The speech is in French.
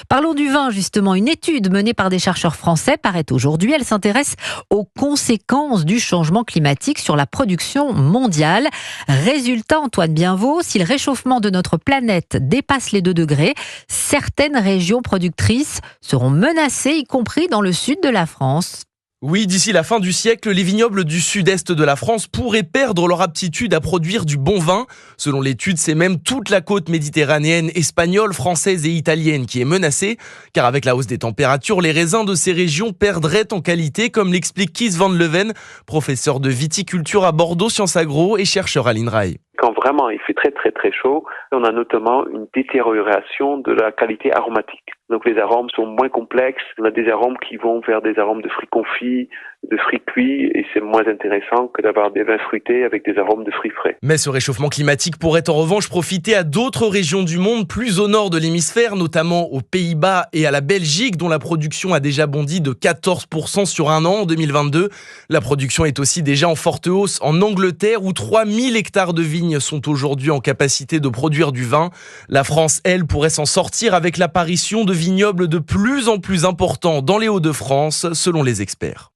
Parlons du vin justement. Une étude menée par des chercheurs français paraît aujourd'hui. Elle s'intéresse aux conséquences du changement climatique sur la production mondiale. Résultat, Antoine Bienvaux, si le réchauffement de notre planète dépasse les 2 degrés, certaines régions productrices seront menacées, y compris dans le sud de la France. Oui, d'ici la fin du siècle, les vignobles du sud-est de la France pourraient perdre leur aptitude à produire du bon vin. Selon l'étude, c'est même toute la côte méditerranéenne, espagnole, française et italienne qui est menacée. Car avec la hausse des températures, les raisins de ces régions perdraient en qualité, comme l'explique Kees van Leuven, professeur de viticulture à Bordeaux Sciences Agro et chercheur à l'INRAE. Quand vraiment il fait très chaud, on a notamment une détérioration de la qualité aromatique. Donc les arômes sont moins complexes, on a des arômes qui vont vers des arômes de fruits confits, de fruits cuits, et c'est moins intéressant que d'avoir des vins fruités avec des arômes de fruits frais. Mais ce réchauffement climatique pourrait en revanche profiter à d'autres régions du monde, plus au nord de l'hémisphère, notamment aux Pays-Bas et à la Belgique, dont la production a déjà bondi de 14% sur un an en 2022. La production est aussi déjà en forte hausse en Angleterre, où 3000 hectares de vignes sont aujourd'hui en capacité de produire du vin. La France, elle, pourrait s'en sortir avec l'apparition de vignobles de plus en plus importants dans les Hauts-de-France, selon les experts.